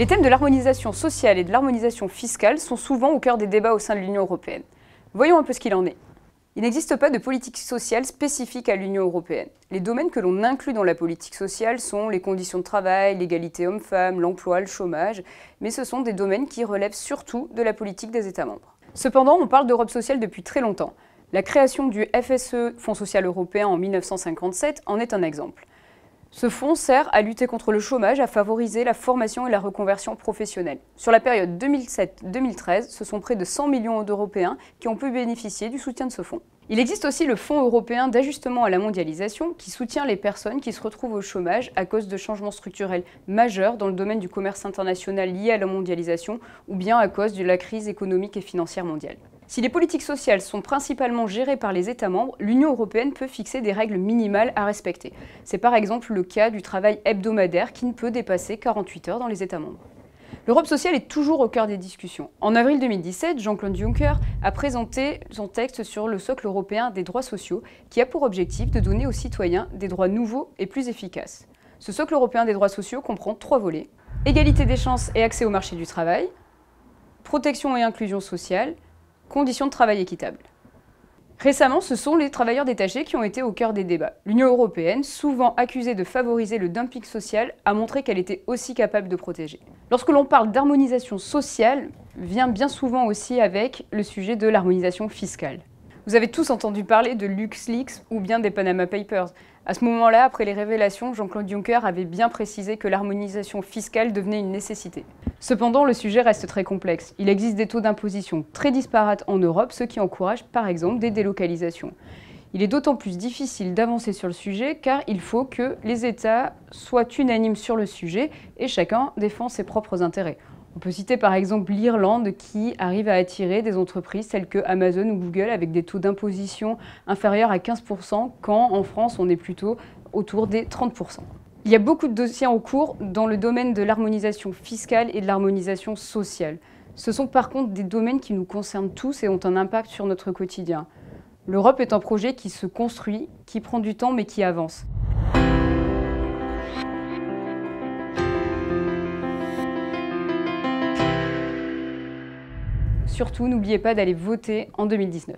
Les thèmes de l'harmonisation sociale et de l'harmonisation fiscale sont souvent au cœur des débats au sein de l'Union européenne. Voyons un peu ce qu'il en est. Il n'existe pas de politique sociale spécifique à l'Union européenne. Les domaines que l'on inclut dans la politique sociale sont les conditions de travail, l'égalité homme-femme, l'emploi, le chômage, mais ce sont des domaines qui relèvent surtout de la politique des États membres. Cependant, on parle d'Europe sociale depuis très longtemps. La création du FSE, Fonds social européen, en 1957 en est un exemple. Ce fonds sert à lutter contre le chômage, à favoriser la formation et la reconversion professionnelle. Sur la période 2007-2013, ce sont près de 100 millions d'Européens qui ont pu bénéficier du soutien de ce fonds. Il existe aussi le Fonds européen d'ajustement à la mondialisation qui soutient les personnes qui se retrouvent au chômage à cause de changements structurels majeurs dans le domaine du commerce international lié à la mondialisation ou bien à cause de la crise économique et financière mondiale. Si les politiques sociales sont principalement gérées par les États membres, l'Union européenne peut fixer des règles minimales à respecter. C'est par exemple le cas du travail hebdomadaire qui ne peut dépasser 48 heures dans les États membres. L'Europe sociale est toujours au cœur des discussions. En avril 2017, Jean-Claude Juncker a présenté son texte sur le socle européen des droits sociaux qui a pour objectif de donner aux citoyens des droits nouveaux et plus efficaces. Ce socle européen des droits sociaux comprend 3 volets: égalité des chances et accès au marché du travail, protection et inclusion sociale, conditions de travail équitables. Récemment, ce sont les travailleurs détachés qui ont été au cœur des débats. L'Union européenne, souvent accusée de favoriser le dumping social, a montré qu'elle était aussi capable de protéger. Lorsque l'on parle d'harmonisation sociale, vient bien souvent aussi avec le sujet de l'harmonisation fiscale. Vous avez tous entendu parler de LuxLeaks ou bien des Panama Papers. À ce moment-là, après les révélations, Jean-Claude Juncker avait bien précisé que l'harmonisation fiscale devenait une nécessité. Cependant, le sujet reste très complexe. Il existe des taux d'imposition très disparates en Europe, ce qui encourage par exemple des délocalisations. Il est d'autant plus difficile d'avancer sur le sujet car il faut que les États soient unanimes sur le sujet et chacun défend ses propres intérêts. On peut citer par exemple l'Irlande qui arrive à attirer des entreprises telles que Amazon ou Google avec des taux d'imposition inférieurs à 15% quand en France on est plutôt autour des 30%. Il y a beaucoup de dossiers en cours dans le domaine de l'harmonisation fiscale et de l'harmonisation sociale. Ce sont par contre des domaines qui nous concernent tous et ont un impact sur notre quotidien. L'Europe est un projet qui se construit, qui prend du temps mais qui avance. Surtout, n'oubliez pas d'aller voter en 2019.